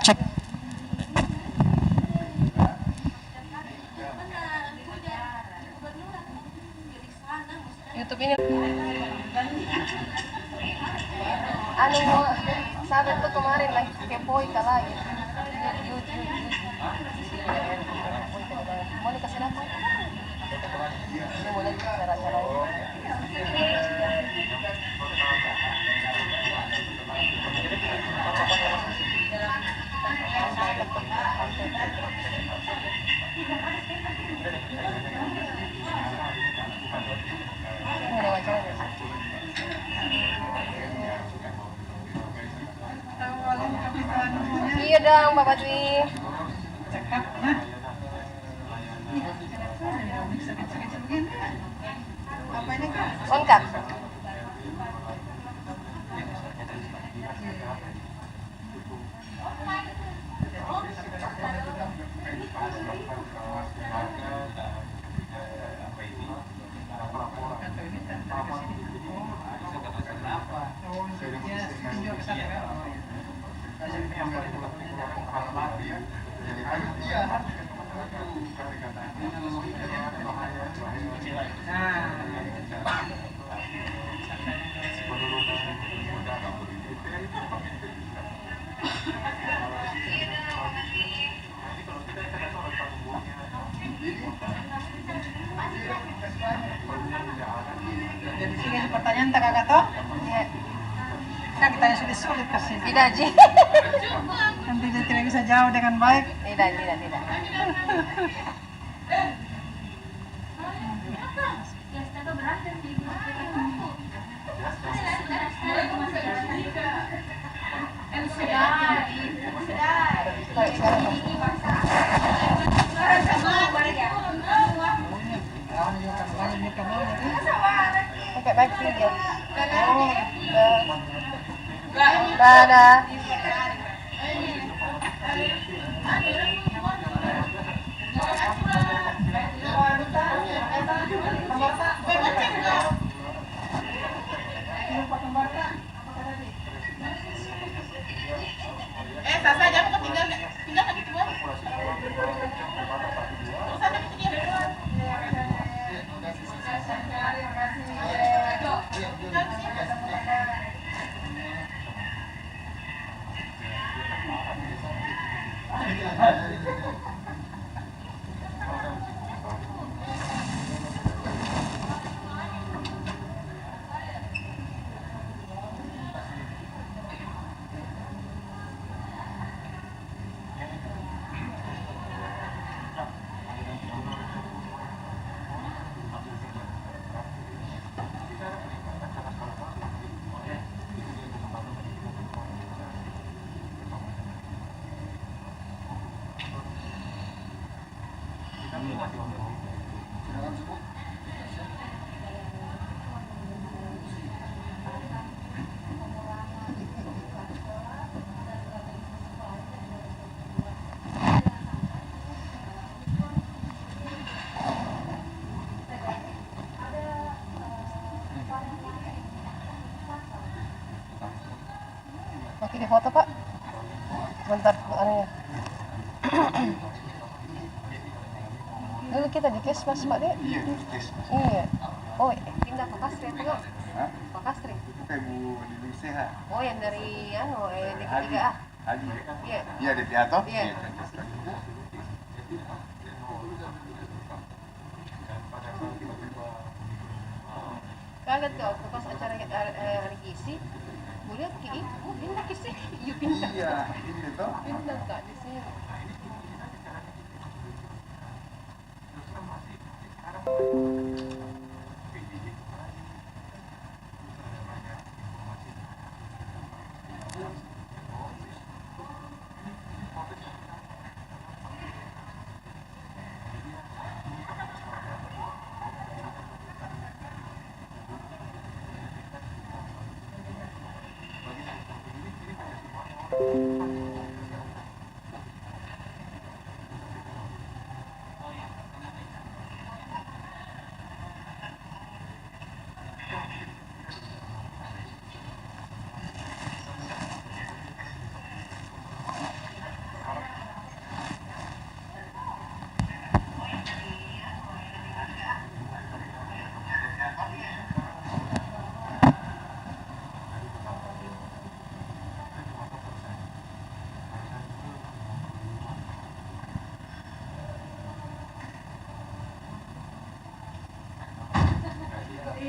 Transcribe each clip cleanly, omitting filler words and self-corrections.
Cek. YouTube ini anu sabi tuh kemarin lagi kepoin ka lagi YouTube mau dikasih apa? Dia mau lihat cara-cara iya dong Bapak Dwi. Lengkap. Jadi sini pertanyaan tak kakak toh? Iya. Kan kita yang sulit-sulit kasih. Tidak, Ji. Nanti dia tidak bisa jawab dengan baik. Tidak. Pakai baik video. Dadah. Sasa jangan ketinggalan gitu kan? Oke, di foto Pak. Sebentar, anunya. Dulu kita di Kesmas Pak Dek. Iya, di Kesmas. Iya. Oh, pindah ke Kastri apa enggak? Hah? Ke Kastri. Itu kayak Bu Lili Sehat. Oh, yang dari DP3A. Haji. Iya. Iya, di Piato. Iya. Cocok sekali. Kaget kau pas acara hari gizi. Gue lihat ki ibu pindah ke sini. Iya pindah. Iya, ini tuh. Pindah Kak di sini.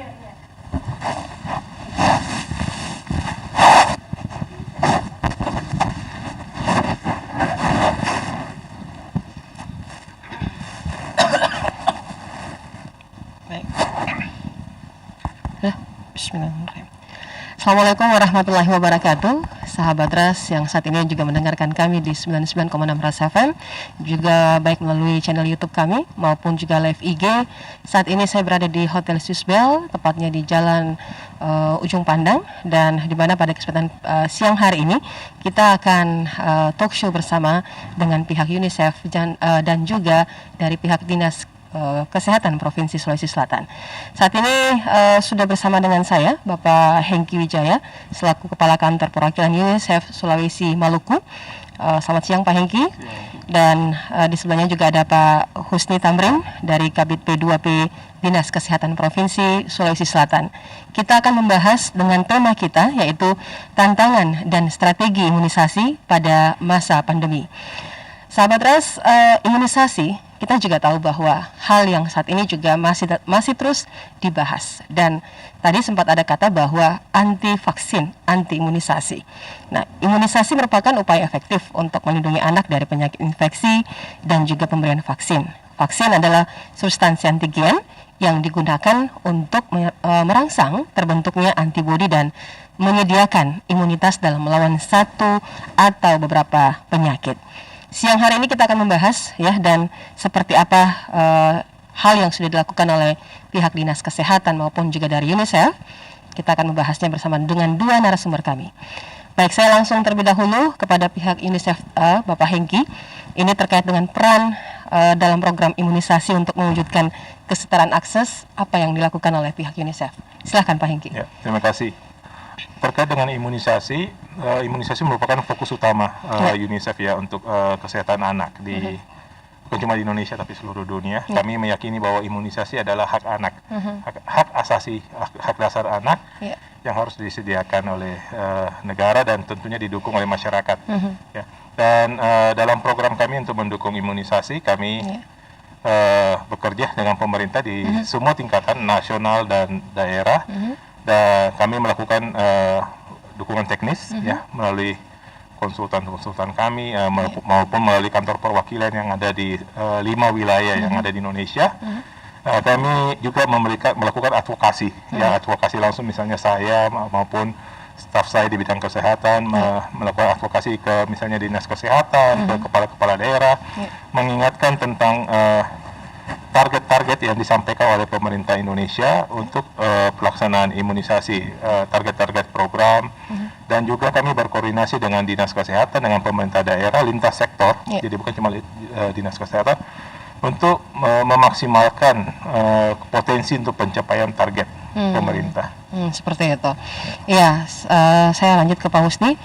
Baik. Bismillahirrahmanirrahim. Assalamualaikum warahmatullahi wabarakatuh. Sahabat Ras yang saat ini juga mendengarkan kami di 99,6 Ras FM, juga baik melalui channel YouTube kami maupun juga live IG. Saat ini saya berada di Hotel Susbel, tepatnya di Jalan Ujung Pandang, dan di mana pada kesempatan siang hari ini kita akan talk show bersama dengan pihak UNICEF dan juga dari pihak Dinas Kesehatan Provinsi Sulawesi Selatan. Saat ini sudah bersama dengan saya Bapak Hengki Wijaya selaku Kepala Kantor Perwakilan UNICEF Sulawesi Maluku. Selamat siang Pak Hengki. Dan di sebelahnya juga ada Pak Husni Tamrin dari Kabid P2P Dinas Kesehatan Provinsi Sulawesi Selatan. Kita akan membahas dengan tema kita, yaitu tantangan dan strategi imunisasi pada masa pandemi. Sahabat Ras, imunisasi kita juga tahu bahwa hal yang saat ini juga masih terus dibahas, dan tadi sempat ada kata bahwa anti vaksin, anti imunisasi. Nah, imunisasi merupakan upaya efektif untuk melindungi anak dari penyakit infeksi dan juga pemberian vaksin. Vaksin adalah substansi antigen yang digunakan untuk merangsang terbentuknya antibodi dan menyediakan imunitas dalam melawan satu atau beberapa penyakit. Siang hari ini kita akan membahas dan seperti apa hal yang sudah dilakukan oleh pihak Dinas Kesehatan maupun juga dari UNICEF. Kita akan membahasnya bersama dengan dua narasumber kami. Baik, saya langsung terlebih dahulu kepada pihak UNICEF, Bapak Hengki. Ini terkait dengan peran dalam program imunisasi untuk mewujudkan kesetaraan akses, apa yang dilakukan oleh pihak UNICEF. Silakan Pak Hengki. Ya, terima kasih. Terkait dengan imunisasi, imunisasi merupakan fokus utama UNICEF ya untuk kesehatan anak di bukan cuma di Indonesia tapi seluruh dunia. Kami meyakini bahwa imunisasi adalah hak anak, hak asasi, hak dasar anak yang harus disediakan oleh negara dan tentunya didukung oleh masyarakat. Ya. Dan dalam program kami untuk mendukung imunisasi, kami bekerja dengan pemerintah di semua tingkatan nasional dan daerah. Dan kami melakukan dukungan teknis ya melalui konsultan-konsultan kami maupun melalui kantor perwakilan yang ada di 5 wilayah yang ada di Indonesia. Kami juga melakukan advokasi, advokasi langsung, misalnya saya maupun staf saya di bidang kesehatan melakukan advokasi ke misalnya Dinas Kesehatan, ke kepala-kepala daerah, mengingatkan tentang target-target yang disampaikan oleh pemerintah Indonesia untuk pelaksanaan imunisasi, target-target program, dan juga kami berkoordinasi dengan Dinas Kesehatan, dengan pemerintah daerah, lintas sektor, jadi bukan cuma Dinas Kesehatan, untuk memaksimalkan potensi untuk pencapaian target pemerintah. Seperti itu. Ya, saya lanjut ke Pak Husni.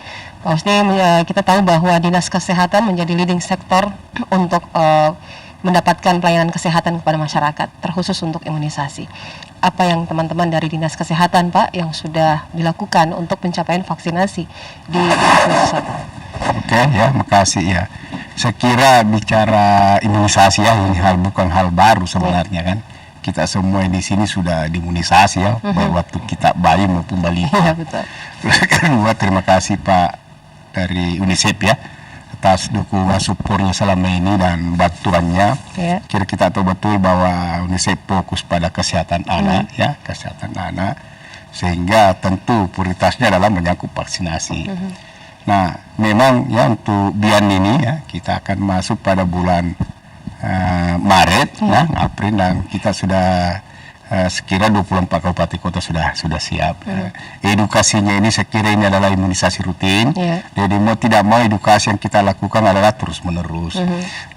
Pak Husni, kita tahu bahwa Dinas Kesehatan menjadi leading sektor untuk mendapatkan pelayanan kesehatan kepada masyarakat, terkhusus untuk imunisasi. Apa yang teman-teman dari Dinas Kesehatan, Pak, yang sudah dilakukan untuk pencapaian vaksinasi di Sulawesi Selatan? Oke, ya, makasih ya. Saya kira bicara imunisasi ya, ini bukan hal baru sebenarnya kan. Kita semua di sini sudah diimunisasi ya, baik waktu kita bayi maupun balita. Iya, betul. Terus terima kasih Pak dari UNICEF ya atas dukungan supportnya selama ini dan bantuannya. Kira kita tahu betul bahwa UNICEF fokus pada kesehatan anak ya, kesehatan anak, sehingga tentu prioritasnya adalah menyangkut vaksinasi. Nah, memang ya untuk bian ini ya kita akan masuk pada bulan Maret ya, April, dan kita sudah sekira 24 kabupaten kota sudah siap. Edukasinya ini sekira ini adalah imunisasi rutin. Jadi mau tidak mau edukasi yang kita lakukan adalah terus menerus.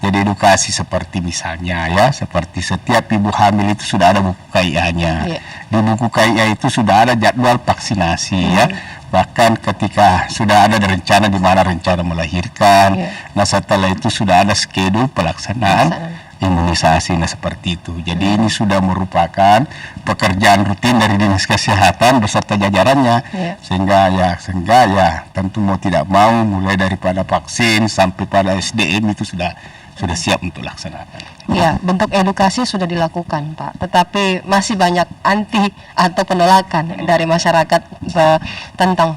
Jadi edukasi seperti misalnya ya, seperti setiap ibu hamil itu sudah ada buku KIA-nya. Di buku KIA itu sudah ada jadwal vaksinasi ya. Bahkan ketika sudah ada rencana di mana rencana melahirkan, nah setelah itu sudah ada skedul pelaksanaan imunisasi, nah seperti itu. Jadi ini sudah merupakan pekerjaan rutin dari Dinas Kesehatan beserta jajarannya, sehingga ya tentu mau tidak mau mulai daripada vaksin sampai pada SDM itu sudah sudah siap untuk laksanakan. Ya, bentuk edukasi sudah dilakukan, Pak. Tetapi masih banyak anti atau penolakan dari masyarakat tentang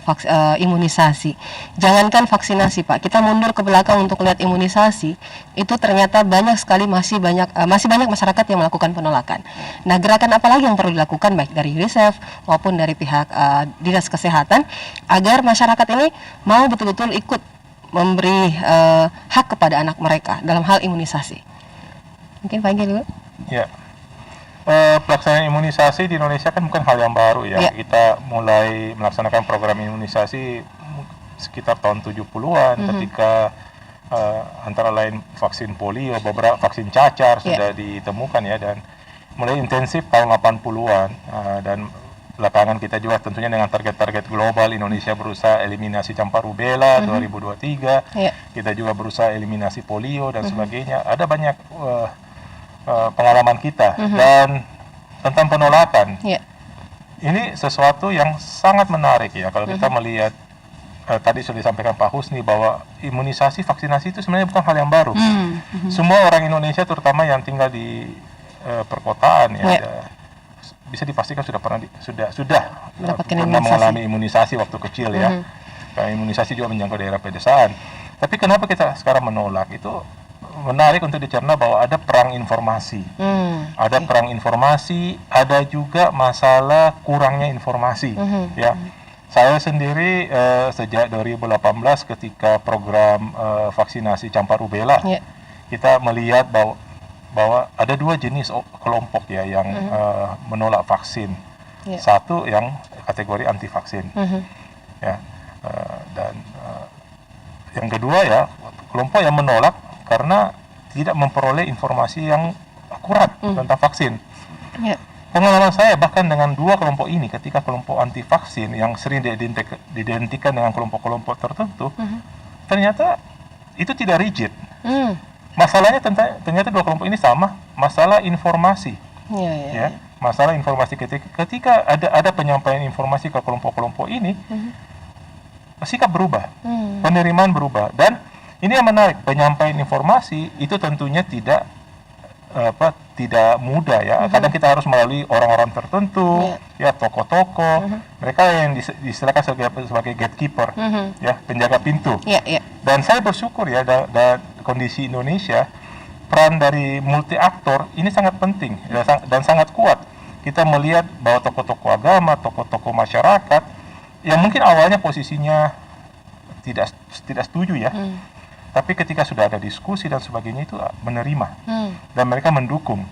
imunisasi. Jangankan vaksinasi, Pak. Kita mundur ke belakang untuk lihat imunisasi, itu ternyata banyak sekali masih banyak masyarakat yang melakukan penolakan. Nah, gerakan apa lagi yang perlu dilakukan baik dari UNICEF maupun dari pihak Dinas Kesehatan agar masyarakat ini mau betul-betul ikut memberi hak kepada anak mereka dalam hal imunisasi. Mungkin Pak Enggi dulu. Ya, pelaksanaan imunisasi di Indonesia kan bukan hal yang baru ya. Kita mulai melaksanakan program imunisasi sekitar tahun 70-an ketika antara lain vaksin polio, beberapa vaksin cacar sudah ditemukan ya, dan mulai intensif tahun 80-an dan belakangan kita juga tentunya dengan target-target global. Indonesia berusaha eliminasi campak rubella 2023. Kita juga berusaha eliminasi polio dan sebagainya. Ada banyak pengalaman kita dan tentang penolakan. Ini sesuatu yang sangat menarik ya kalau kita melihat tadi sudah disampaikan Pak Husni bahwa imunisasi, vaksinasi itu sebenarnya bukan hal yang baru. Semua orang Indonesia terutama yang tinggal di perkotaan ya bisa dipastikan sudah pernah mengalami imunisasi waktu kecil ya. Karena imunisasi juga menjangkau daerah pedesaan. Tapi kenapa kita sekarang menolak? Itu menarik untuk dicerna bahwa ada perang informasi. Ada perang informasi, ada juga masalah kurangnya informasi. Ya. Saya sendiri sejak 2018 ketika program vaksinasi campak rubella, kita melihat bahwa ada dua jenis kelompok ya yang menolak vaksin. Satu yang kategori anti vaksin, ya, dan yang kedua ya kelompok yang menolak karena tidak memperoleh informasi yang akurat tentang vaksin. Pengalaman saya bahkan dengan dua kelompok ini, ketika kelompok anti vaksin yang sering diidentikan dengan kelompok-kelompok tertentu, ternyata itu tidak rigid. Masalahnya ternyata dua kelompok ini sama, masalah informasi. Ya, masalah informasi ketika ada penyampaian informasi ke kelompok-kelompok ini, sikap berubah, penerimaan berubah, dan ini yang menarik, penyampaian informasi itu tentunya tidak mudah ya. Kadang kita harus melalui orang-orang tertentu, ya tokoh-tokoh, mereka yang distilahkan sebagai gatekeeper, ya penjaga pintu. Dan saya bersyukur ya, dan kondisi Indonesia, peran dari multi aktor ini sangat penting dan sangat kuat. Kita melihat bahwa tokoh-tokoh agama, tokoh-tokoh masyarakat yang mungkin awalnya posisinya tidak setuju ya, tapi ketika sudah ada diskusi dan sebagainya itu menerima dan mereka mendukung.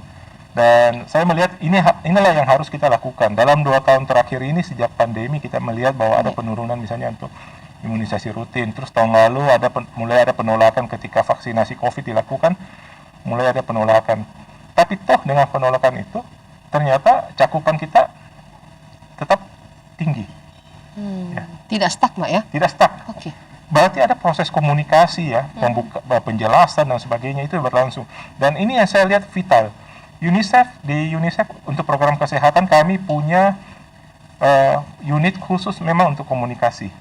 Dan saya melihat inilah yang harus kita lakukan dalam 2 tahun terakhir ini. Sejak pandemi kita melihat bahwa ada penurunan misalnya untuk imunisasi rutin. Terus tahun lalu mulai ada penolakan ketika vaksinasi COVID dilakukan, mulai ada penolakan. Tapi toh dengan penolakan itu ternyata cakupan kita tetap tinggi. Tidak stuck, Mbak ya? Tidak stuck. Berarti ada proses komunikasi ya, penjelasan dan sebagainya itu berlangsung. Dan ini yang saya lihat vital. Di UNICEF untuk program kesehatan kami punya unit khusus memang untuk komunikasi.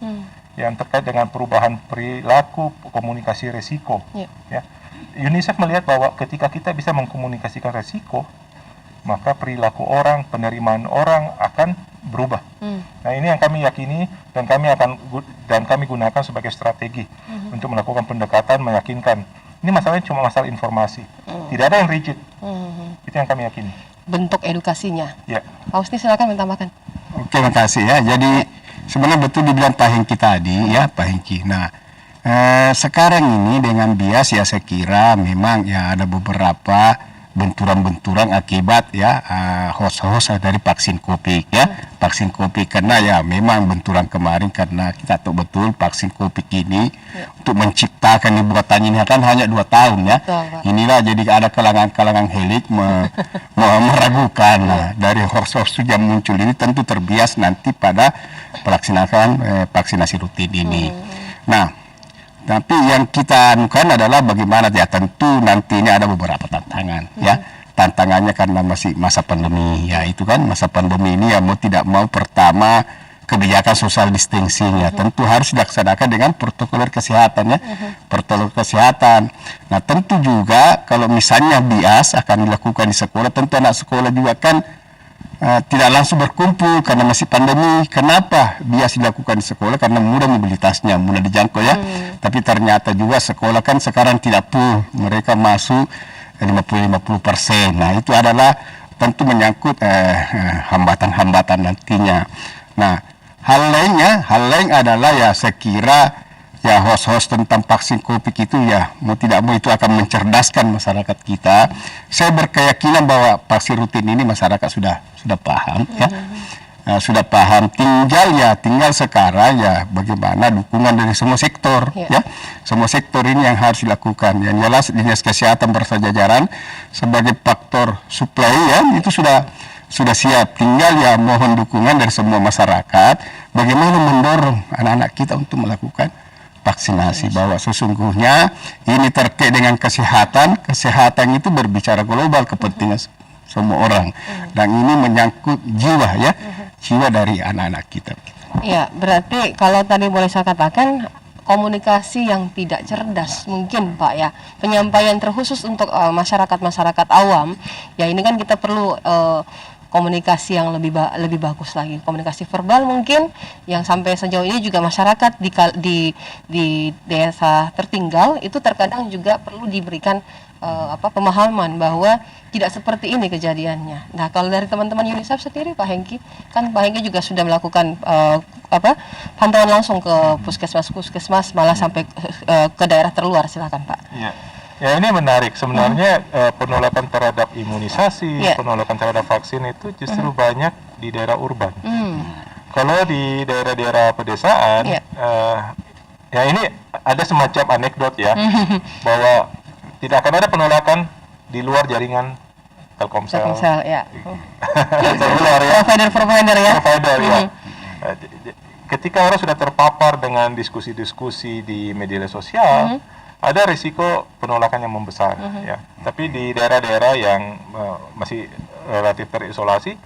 Yang terkait dengan perubahan perilaku, komunikasi resiko. Ya. UNICEF melihat bahwa ketika kita bisa mengkomunikasikan resiko, maka perilaku orang, penerimaan orang akan berubah. Nah, ini yang kami yakini dan kami gunakan sebagai strategi untuk melakukan pendekatan, meyakinkan. Ini masalahnya cuma masalah informasi, tidak ada yang rigid. Itu yang kami yakini. Bentuk edukasinya. Ya. Pak Husni silakan menambahkan. Oke, makasih ya. Jadi sebenarnya betul dibilang Pak Hengki tadi ya, Pak Hengki. Nah, sekarang ini dengan bias ya saya kira memang ya ada beberapa benturan-benturan akibat ya host dari vaksin Covid ya, vaksin Covid, karena ya memang benturan kemarin karena kita tahu betul vaksin Covid ini untuk menciptakan buatannya ini kan hanya 2 tahun ya. Inilah jadi ada kalangan-kalangan elit meragukan. Nah, dari host yang muncul ini tentu terbias nanti pada pelaksanaan vaksinasi rutin ini. Nah, tapi yang kita anukan adalah bagaimana ya, tentu nanti ini ada beberapa tantangan ya. Tantangannya karena masih masa pandemi ya, itu kan masa pandemi ini ya mau tidak mau pertama kebijakan social distancing ya, tentu harus dilaksanakan dengan protokol kesehatan ya, protokol kesehatan. Nah tentu juga kalau misalnya bias akan dilakukan di sekolah, tentu anak sekolah juga kan tidak langsung berkumpul karena masih pandemi. Kenapa bias dilakukan di sekolah? Karena mudah mobilitasnya, mudah dijangkau ya. Tapi ternyata juga sekolah kan sekarang tidak full, mereka masuk 50-50%. Nah itu adalah tentu menyangkut hambatan-hambatan nantinya. Nah hal lain adalah ya saya kira ya host-host tentang vaksin COVID itu ya mau tidak mau itu akan mencerdaskan masyarakat kita. Saya berkeyakinan bahwa vaksin rutin ini masyarakat sudah paham ya. Sudah paham, tinggal sekarang ya bagaimana dukungan dari semua sektor ya. Semua sektor ini yang harus dilakukan. Yang jelas Dinas Kesehatan bersama jajaran sebagai faktor supply ya itu sudah siap. Tinggal ya mohon dukungan dari semua masyarakat bagaimana mendorong anak-anak kita untuk melakukan vaksinasi, bahwa sesungguhnya ini terkait dengan kesehatan itu berbicara global, kepentingan semua orang, dan ini menyangkut jiwa ya, jiwa dari anak-anak kita. Ya, berarti kalau tadi boleh saya katakan komunikasi yang tidak cerdas mungkin Pak ya, penyampaian terkhusus untuk masyarakat awam ya, ini kan kita perlu komunikasi yang lebih bagus lagi, komunikasi verbal mungkin yang sampai sejauh ini juga masyarakat di desa tertinggal itu terkadang juga perlu diberikan pemahaman bahwa tidak seperti ini kejadiannya. Nah kalau dari teman-teman UNICEF sendiri Pak Hengki, kan Pak Hengki juga sudah melakukan pantauan langsung ke puskesmas malah sampai ke daerah terluar, silakan Pak. Iya. Ya ini menarik sebenarnya, penolakan terhadap imunisasi, penolakan terhadap vaksin itu justru banyak di daerah urban. Kalau di daerah-daerah pedesaan, ya ini ada semacam anekdot ya, bahwa tidak akan ada penolakan di luar jaringan Telkomsel ya. Seluler ya. Provider ya. Provider ya. Ketika orang sudah terpapar dengan diskusi-diskusi di media sosial, ada risiko penolakan yang membesar ya. Tapi di daerah-daerah yang masih relatif terisolasi,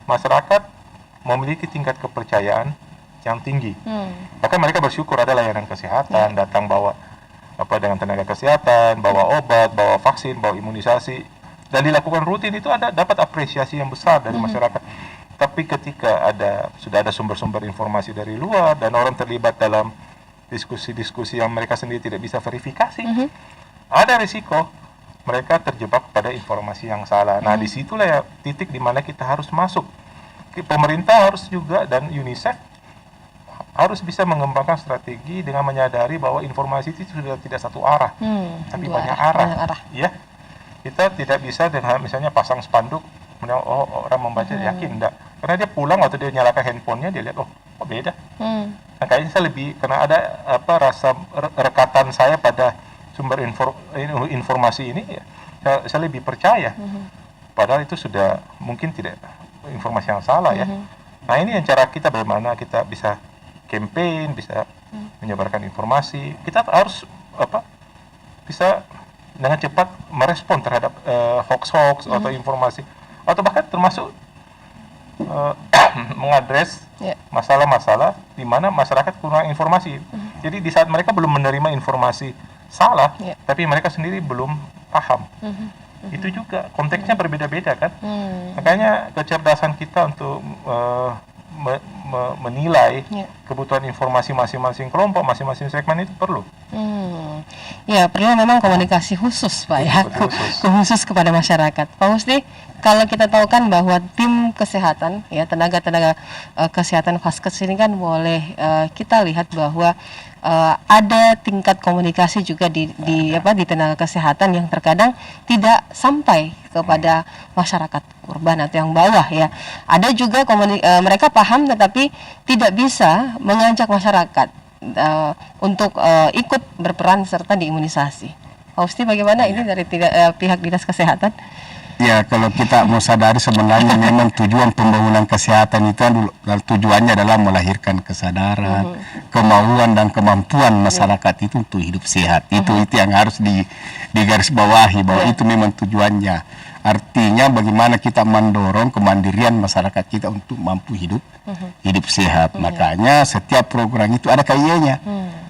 masyarakat memiliki tingkat kepercayaan yang tinggi. Bahkan mereka bersyukur ada layanan kesehatan, datang bawa dengan tenaga kesehatan, bawa obat, bawa vaksin, bawa imunisasi, dan dilakukan rutin, itu dapat apresiasi yang besar dari masyarakat. Tapi ketika sudah ada sumber-sumber informasi dari luar dan orang terlibat dalam diskusi-diskusi yang mereka sendiri tidak bisa verifikasi, ada risiko mereka terjebak pada informasi yang salah. Nah, disitulah ya titik di mana kita harus masuk. Pemerintah harus juga dan UNICEF harus bisa mengembangkan strategi dengan menyadari bahwa informasi itu sudah tidak satu arah, tapi banyak arah. Ya, kita tidak bisa dengan misalnya pasang spanduk, orang membaca yakin enggak, karena dia pulang atau dia nyalakan handphonenya dia lihat beda. Nah, kayaknya saya karena ada rasa rekatan saya pada sumber informasi ini, ya, saya lebih percaya. Padahal itu sudah mungkin tidak informasi yang salah ya. Nah ini yang cara kita bagaimana kita bisa campaign, bisa menyebarkan informasi. Kita harus bisa dengan cepat merespon terhadap hoax atau informasi, atau bahkan termasuk mengadres masalah-masalah di mana masyarakat kurang informasi. Jadi di saat mereka belum menerima informasi salah, tapi mereka sendiri belum paham. Itu juga konteksnya berbeda-beda kan. Makanya kecerdasan kita untuk menilai kebutuhan informasi masing-masing kelompok, masing-masing segmen itu perlu. Ya, perlu memang komunikasi khusus Pak ya, khusus kepada masyarakat. Pak Husni, kalau kita tahu kan bahwa tim kesehatan ya, tenaga kesehatan Vaskes ini kan boleh kita lihat bahwa ada tingkat komunikasi juga di tenaga kesehatan yang terkadang tidak sampai kepada masyarakat urban atau yang bawah ya. Ada juga mereka paham tetapi tidak bisa mengajak masyarakat untuk ikut berperan serta di imunisasi. Pak Husni, bagaimana ini dari pihak Dinas Kesehatan? Ya, kalau kita mau sadari sebenarnya memang tujuan pembangunan kesehatan itu tujuannya adalah melahirkan kesadaran, kemauan dan kemampuan masyarakat itu untuk hidup sehat. Itu yang harus digarisbawahi bahwa itu memang tujuannya. Artinya bagaimana kita mendorong kemandirian masyarakat kita untuk mampu hidup sehat. Makanya setiap program itu ada KIE-nya.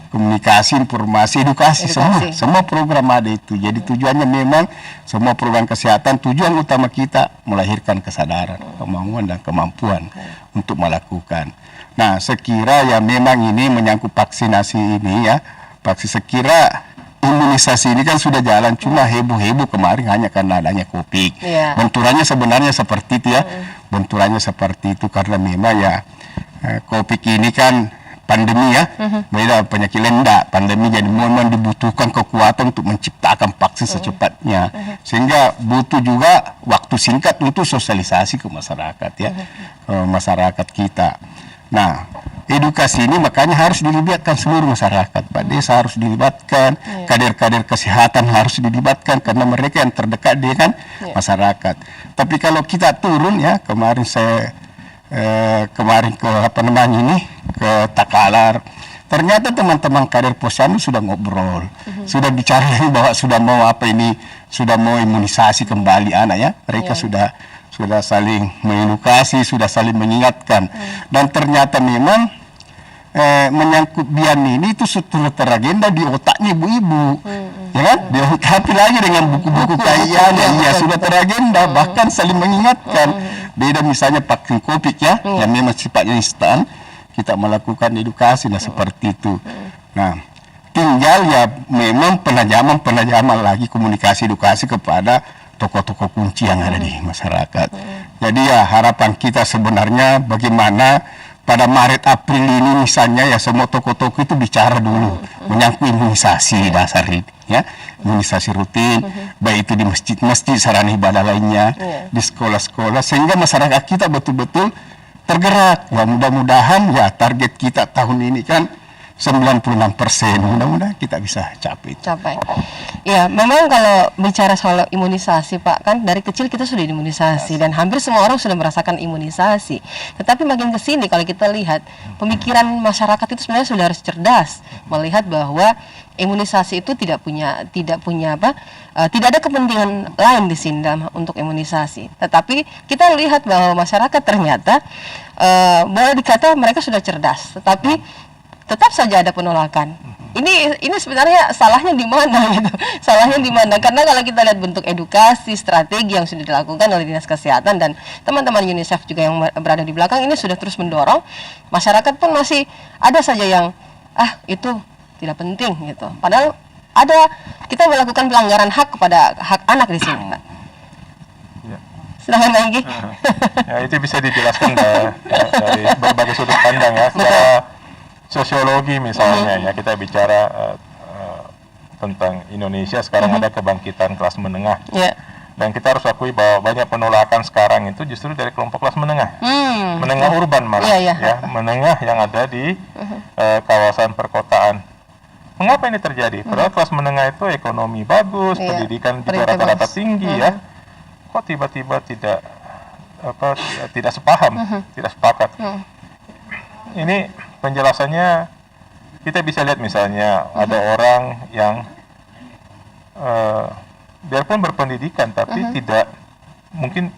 Komunikasi, informasi, edukasi, semua program ada itu. Jadi tujuannya memang semua program kesehatan, tujuan utama kita melahirkan kesadaran, kemauan dan kemampuan untuk melakukan. Nah, sekira ya memang ini menyangkut vaksinasi ini ya, sekira imunisasi ini kan sudah jalan, cuma heboh-heboh kemarin hanya karena adanya COVID. Benturannya sebenarnya seperti itu ya, benturannya seperti itu karena memang ya COVID ini kan pandemi ya, beda penyakit lenda. Pandemi jadi memang dibutuhkan kekuatan untuk menciptakan vaksin secepatnya, sehingga butuh juga waktu singkat untuk sosialisasi ke masyarakat ya, ke masyarakat kita. Nah, edukasi ini makanya harus dilibatkan seluruh masyarakat, Pak Desa harus dilibatkan, kader-kader kesehatan harus dilibatkan karena mereka yang terdekat dengan masyarakat. Tapi kalau kita turun ya, kemarin saya kemarin ke ke Takalar, ternyata teman-teman kader Posyandu sudah ngobrol, sudah bicara bahwa sudah mau imunisasi kembali anak ya, mereka sudah saling mengedukasi, sudah saling mengingatkan, dan ternyata memang menyangkut Bian ini itu sudah teragenda di otaknya ibu-ibu, ya kan? Dilengkapi lagi dengan buku-buku kajian, ya sudah teragenda, bahkan saling mengingatkan. Beda misalnya vaksin COVID ya, yang memang sifatnya instan, kita melakukan edukasi, nah seperti itu. Nah, tinggal ya memang penajaman lagi komunikasi edukasi kepada tokoh-tokoh kunci yang ada di masyarakat. Jadi ya harapan kita sebenarnya bagaimana pada Maret April ini misalnya ya semua tokoh-tokoh itu bicara dulu menyangkut imunisasi dasar ini ya, imunisasi rutin, baik itu di masjid-masjid, sarana ibadah lainnya, di sekolah-sekolah, sehingga masyarakat kita betul-betul tergerak. Ya mudah-mudahan ya target kita tahun ini kan 96%, mudah-mudahan kita bisa capai. Ya, memang kalau bicara soal imunisasi Pak, kan dari kecil kita sudah imunisasi dan hampir semua orang sudah merasakan imunisasi. Tetapi makin ke sini kalau kita lihat pemikiran masyarakat itu sebenarnya sudah harus cerdas melihat bahwa imunisasi itu tidak ada kepentingan lain di sini untuk imunisasi. Tetapi kita lihat bahwa masyarakat ternyata boleh dikata mereka sudah cerdas, tetapi tetap saja ada penolakan. Ini sebenarnya salahnya di mana gitu? Salahnya di mana? Karena kalau kita lihat bentuk edukasi, strategi yang sudah dilakukan oleh Dinas Kesehatan dan teman-teman UNICEF juga yang berada di belakang ini sudah terus mendorong, masyarakat pun masih ada saja yang itu tidak penting gitu. Padahal kita melakukan pelanggaran hak kepada hak anak di sini, Pak. Silahkan lagi. Ya, itu bisa dijelaskan dari berbagai sudut pandang ya. Secara sosiologi misalnya ya, kita bicara tentang Indonesia sekarang ada kebangkitan kelas menengah, dan kita harus akui bahwa banyak penolakan sekarang itu justru dari kelompok kelas menengah, menengah urban malah, ya menengah yang ada di kawasan perkotaan. Mengapa ini terjadi? Padahal kelas menengah itu ekonomi bagus, pendidikan juga rata-rata tinggi ya, kok tiba-tiba tidak sepaham, tidak sepakat. Ini penjelasannya kita bisa lihat misalnya ada orang yang biarpun berpendidikan tapi mungkin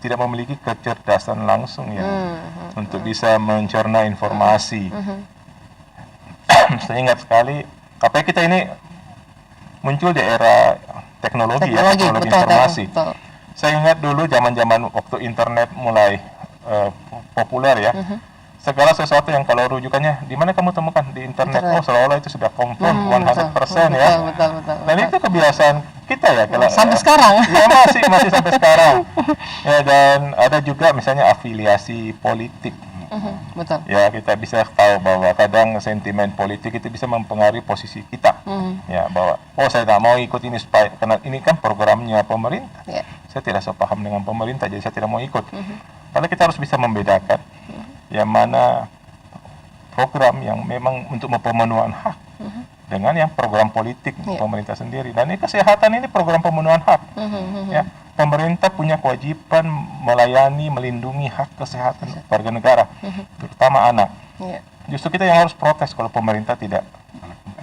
tidak memiliki kecerdasan langsung ya untuk bisa mencerna informasi. Saya ingat sekali, apalagi kita ini muncul di era teknologi informasi. Saya ingat dulu zaman-zaman waktu internet mulai populer ya. Segala sesuatu yang kalau rujukannya di mana kamu temukan di internet, seolah-olah itu sudah confirm 100% ya. Betul. Dan itu kebiasaan kita ya kalau sampai sekarang. Ya masih sampai sekarang. Ya, dan ada juga misalnya afiliasi politik. Betul. Ya, kita bisa tahu bahwa kadang sentimen politik itu bisa mempengaruhi posisi kita. Ya, bahwa saya tidak mau ikut ini karena ini kan programnya pemerintah. Saya tidak sepaham dengan pemerintah, jadi saya tidak mau ikut. Padahal kita harus bisa membedakan yang mana program yang memang untuk pemenuhan hak dengan yang program politik pemerintah sendiri. Dan ini kesehatan ini program pemenuhan hak. Ya, pemerintah punya kewajiban melayani, melindungi hak kesehatan warga negara, terutama anak. Justru kita yang harus protes kalau pemerintah tidak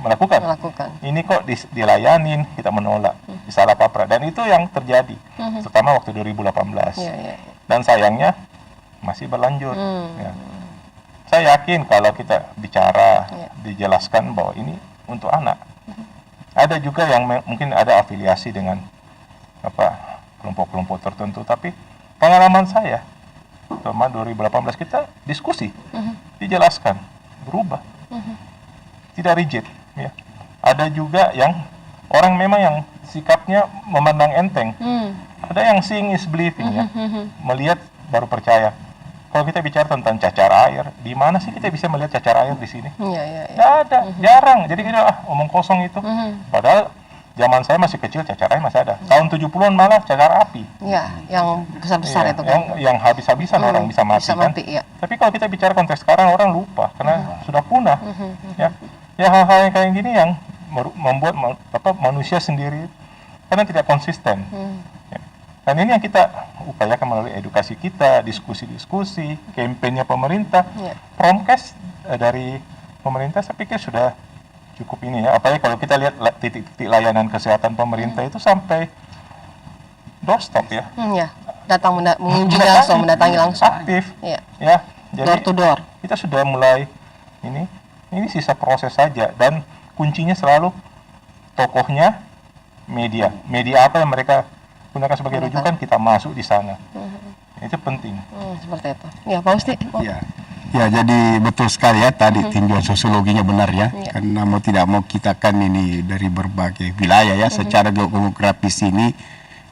melakukan. Ini kok dilayanin, kita menolak. disalah kaprah, dan itu yang terjadi terutama waktu 2018. Dan sayangnya masih berlanjut. Ya. Saya yakin kalau kita bicara, dijelaskan bahwa ini untuk anak. Ada juga yang mungkin ada afiliasi dengan kelompok-kelompok tertentu, tapi pengalaman saya selama 2018 kita diskusi, dijelaskan, berubah, tidak rigid. Ya. Ada juga yang orang memang yang sikapnya memandang enteng. Ada yang seeing is believing, ya, melihat baru percaya. Kalau kita bicara tentang cacar air, di mana sih kita bisa melihat cacar air di sini? Nggak ada, jarang. Jadi kita omong kosong itu. Padahal zaman saya masih kecil cacar air masih ada. Tahun 70-an malah cacar api. Ya, yang besar-besar itu kan. Yang habis-habisan orang bisa mati kan. Tapi kalau kita bicara konteks sekarang orang lupa karena sudah punah. Ya hal-hal yang kayak gini yang membuat manusia sendiri karena tidak konsisten. Dan ini yang kita upayakan melalui edukasi kita, diskusi-diskusi, kampanye pemerintah, promkes dari pemerintah saya pikir sudah cukup ini ya. Apalagi kalau kita lihat titik-titik layanan kesehatan pemerintah itu sampai doorstop ya. Datang mengunjungi langsung, mendatangi langsung. Aktif. Ya, jadi door to door. Kita sudah mulai ini sisa proses saja, dan kuncinya selalu tokohnya media. Media apa yang mereka gunakan sebagai rujukan, kita masuk di sana. Itu penting. Seperti itu. Ya, Pak Usti. Ya, jadi betul sekali ya tadi tinjauan sosiologinya benar ya. Karena mau tidak mau kita kan ini dari berbagai wilayah ya. Secara geografis ini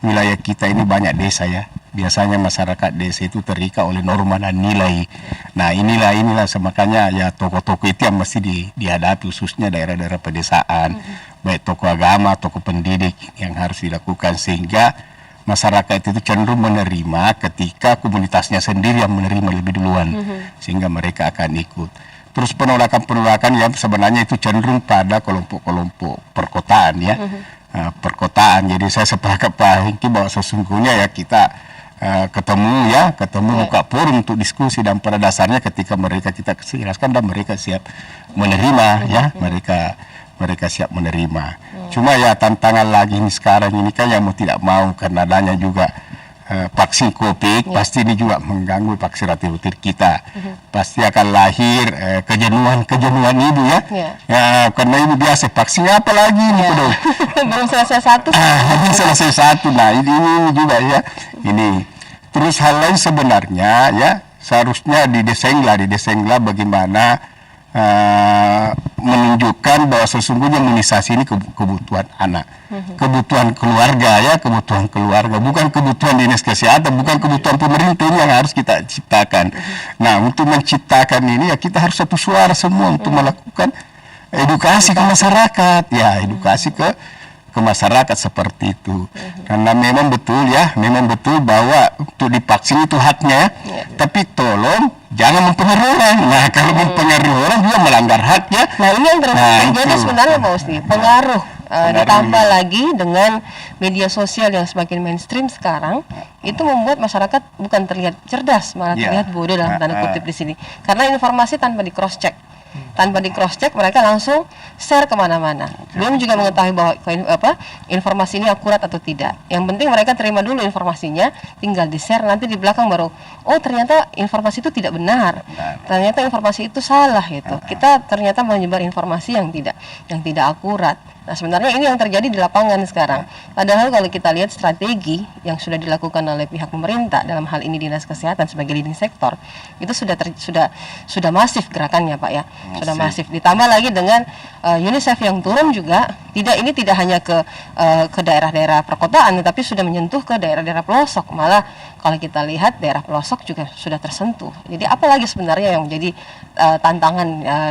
wilayah kita ini banyak desa ya. Biasanya masyarakat desa itu terikat oleh norma dan nilai. Nah inilah makanya ya tokoh-tokoh itu yang mesti dihadapi, khususnya daerah-daerah pedesaan. Baik tokoh agama, tokoh pendidik yang harus dilakukan sehingga masyarakat itu cenderung menerima ketika komunitasnya sendiri yang menerima lebih duluan, sehingga mereka akan ikut. Terus penolakan yang sebenarnya itu cenderung pada kelompok-kelompok perkotaan ya, perkotaan. Jadi saya sepakat Pak Hengki bahwa sesungguhnya ya kita ketemu buka forum untuk diskusi, dan pada dasarnya ketika kita jelaskan dan mereka siap menerima ya, mereka siap menerima. Cuma ya tantangan lagi ini sekarang ini kan yang mau tidak mau karena adanya juga vaksin COVID, pasti ini juga mengganggu vaksinasi kita. Pasti akan lahir kejenuhan ibu ya. Karena ibu biasa vaksin apa lagi ini belum selesai satu. Belum selesai satu. Nah ini juga ya. Ini terus hal lain sebenarnya ya seharusnya didesainlah bagaimana menunjukkan bahwa sesungguhnya imunisasi ini kebutuhan anak, kebutuhan keluarga, bukan kebutuhan dinas kesehatan, bukan kebutuhan pemerintah. Ini yang harus kita ciptakan. Nah, untuk menciptakan ini ya kita harus satu suara semua untuk melakukan edukasi ke masyarakat, edukasi ke masyarakat seperti itu. Karena memang betul bahwa untuk divaksin itu haknya, tapi tolong jangan mempengaruhi orang. Nah, kalau mempengaruhi orang juga melanggar haknya. Nah, ini yang terjadi sebenarnya Pak Usti, pengaruh. Ditambah lagi dengan media sosial yang semakin mainstream sekarang, itu membuat masyarakat bukan terlihat cerdas, malah terlihat bodoh dalam tanda kutip di sini. Karena informasi tanpa di cross check. Mereka langsung share kemana-mana. Belum juga mengetahui bahwa informasi ini akurat atau tidak. Yang penting mereka terima dulu informasinya, tinggal di-share, nanti di belakang baru, oh ternyata informasi itu tidak benar. Ternyata informasi itu salah gitu. Kita ternyata menyebar informasi yang tidak akurat. Nah, sebenarnya ini yang terjadi di lapangan sekarang. Padahal kalau kita lihat strategi yang sudah dilakukan oleh pihak pemerintah, dalam hal ini Dinas Kesehatan sebagai leading sektor, itu sudah masif gerakannya Pak ya. Sudah masif. Ditambah lagi dengan UNICEF yang turun juga, ini tidak hanya ke daerah-daerah perkotaan, tetapi sudah menyentuh ke daerah-daerah pelosok. Malah kalau kita lihat daerah pelosok juga sudah tersentuh. Jadi apalagi sebenarnya yang menjadi tantangan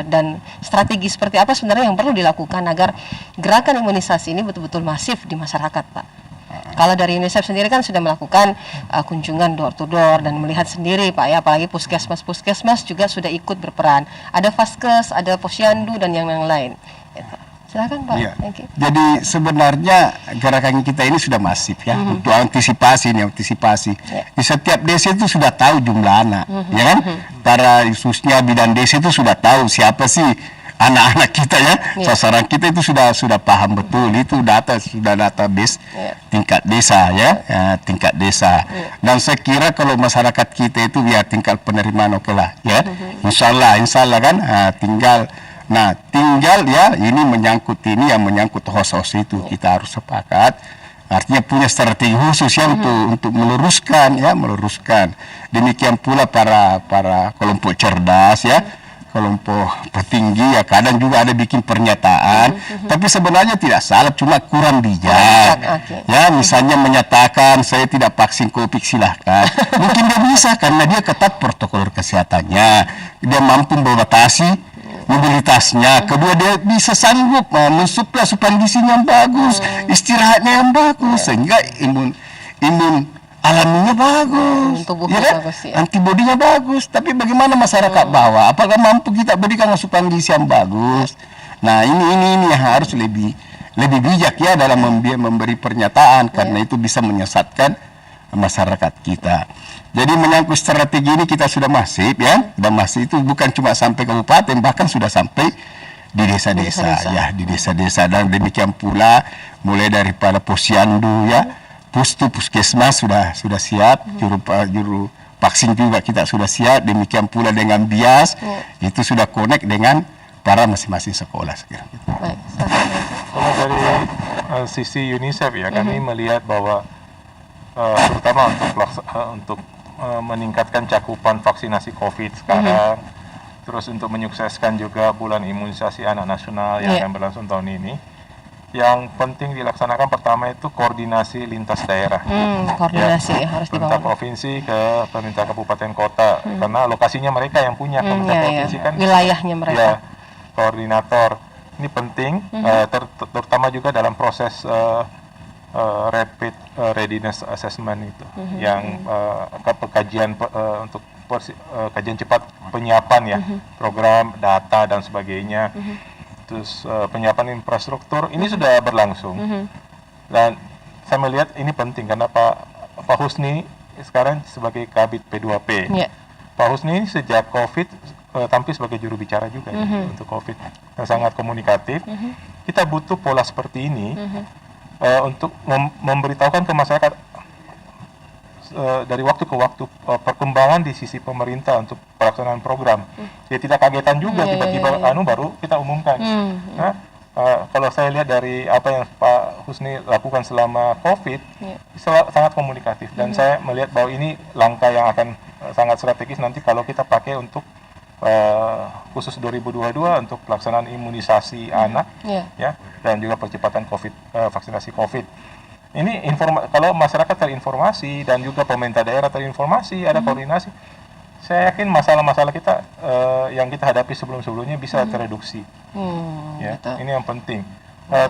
dan strategi seperti apa sebenarnya yang perlu dilakukan agar gerakan imunisasi ini betul-betul masif di masyarakat, Pak? Kalau dari UNICEF sendiri kan sudah melakukan kunjungan door to door dan melihat sendiri Pak ya, apalagi puskesmas juga sudah ikut berperan. Ada Vaskes, ada Posyandu dan yang lain. Silakan Pak. Ya. Jadi sebenarnya gerakan kita ini sudah masif ya, untuk antisipasi. Di setiap desa itu sudah tahu jumlah anak, ya kan? Para khususnya bidan desa itu sudah tahu siapa sih anak-anak kita ya, sasaran kita itu sudah paham betul, itu sudah database tingkat desa ya, tingkat desa. Dan saya kira kalau masyarakat kita itu biar tingkat penerimaan oke lah ya, insya Allah kan, tinggal ya ini menyangkut yang menyangkut host itu kita harus sepakat. Artinya punya strategi khusus ya untuk meluruskan. Demikian pula para kelompok cerdas ya, kelompok petinggi ya kadang juga ada bikin pernyataan, tapi sebenarnya tidak salah, cuma kurang bijak. Ya misalnya menyatakan saya tidak vaksin COVID silahkan, mungkin dia bisa karena dia ketat protokol kesehatannya, dia mampu membatasi mobilitasnya, kedua dia bisa sanggup mensuplai asupan gizinya yang bagus, istirahatnya yang bagus, sehingga imun alaminya bagus, antibodinya bagus. Tapi bagaimana masyarakat bawah? Apakah mampu kita berikan asupan gizi yang bagus? Nah ini yang harus lebih bijak ya dalam memberi pernyataan, karena itu bisa menyesatkan masyarakat kita. Jadi menyangkut strategi ini kita sudah masif ya, dan masih itu bukan cuma sampai kabupaten, bahkan sudah sampai di desa-desa ya, di desa-desa. Dan demikian pula mulai daripada posyandu ya, puskesmas sudah siap, juru vaksin juga kita sudah siap. Demikian pula dengan bias itu sudah connect dengan para masing-masing sekolah sekira. Baik. Kalau dari sisi UNICEF ya, kami melihat bahwa terutama untuk meningkatkan cakupan vaksinasi COVID sekarang, terus untuk menyukseskan juga bulan imunisasi anak nasional yang akan berlangsung tahun ini. Yang penting dilaksanakan pertama itu koordinasi lintas daerah. Koordinasi harus pemerintah provinsi ke pemerintah kabupaten kota, karena lokasinya mereka yang punya, pemerintah provinsi kan wilayahnya mereka. Ya, koordinator. Ini penting, terutama juga dalam proses rapid readiness assessment itu, yang kajian untuk kajian cepat penyiapan ya, program, data dan sebagainya. Terus penyiapan infrastruktur ini sudah berlangsung. Dan saya melihat ini penting karena Pak Husni sekarang sebagai Kabid P2P. Pak Husni ini sejak COVID tampil sebagai juru bicara juga ya, untuk COVID, yang sangat komunikatif. Kita butuh pola seperti ini untuk memberitahukan ke masyarakat dari waktu ke waktu perkembangan di sisi pemerintah untuk pelaksanaan program. Ya tidak kagetan juga tiba-tiba baru kita umumkan. Nah, kalau saya lihat dari apa yang Pak Husni lakukan selama COVID, sangat komunikatif, dan saya melihat bahwa ini langkah yang akan sangat strategis nanti kalau kita pakai untuk khusus 2022 untuk pelaksanaan imunisasi anak ya, dan juga percepatan vaksinasi COVID. Ini kalau masyarakat terinformasi dan juga pemerintah daerah terinformasi, ada koordinasi, saya yakin masalah-masalah kita yang kita hadapi sebelum-sebelumnya bisa tereduksi. Ya, ini yang penting.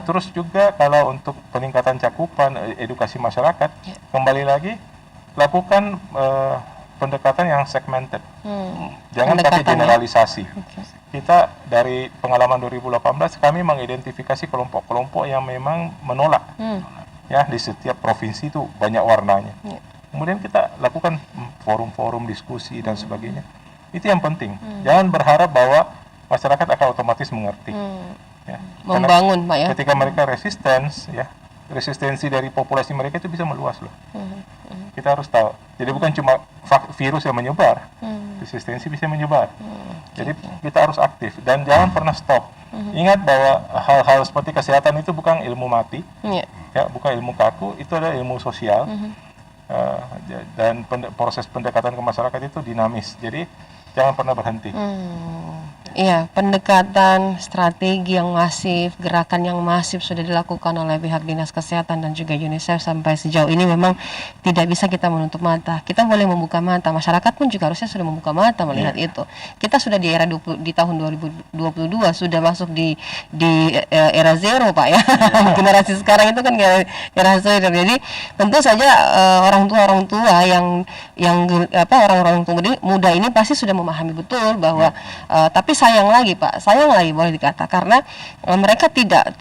Terus juga kalau untuk peningkatan cakupan edukasi masyarakat, kembali lagi lakukan pendekatan yang segmented. Jangan pakai generalisasi. Kita dari pengalaman 2018 kami mengidentifikasi kelompok-kelompok yang memang menolak. Ya, di setiap provinsi itu banyak warnanya. Kemudian kita lakukan forum-forum diskusi dan sebagainya. Itu yang penting. Jangan berharap bahwa masyarakat akan otomatis mengerti. Ya. Membangun, Pak ya. Ketika mereka resistensi dari populasi mereka itu bisa meluas loh. Kita harus tahu. Jadi bukan cuma virus yang menyebar, resistensi bisa menyebar. Jadi kita harus aktif dan jangan pernah stop. Ingat bahwa hal-hal seperti kesehatan itu bukan ilmu mati, ya, bukan ilmu kaku, itu adalah ilmu sosial. Dan proses pendekatan ke masyarakat itu dinamis. Jadi jangan pernah berhenti. Iya, pendekatan strategi yang masif, gerakan yang masif sudah dilakukan oleh pihak Dinas Kesehatan dan juga UNICEF sampai sejauh ini memang tidak bisa kita menutup mata. Kita boleh membuka mata, masyarakat pun juga harusnya sudah membuka mata melihat itu. Kita sudah di era di tahun 2022 sudah masuk di era zero, Pak ya. Generasi sekarang itu kan era zero. Jadi tentu saja orang tua yang orang-orang muda ini pasti sudah memahami betul bahwa tapi sayang lagi boleh dikata karena mereka tidak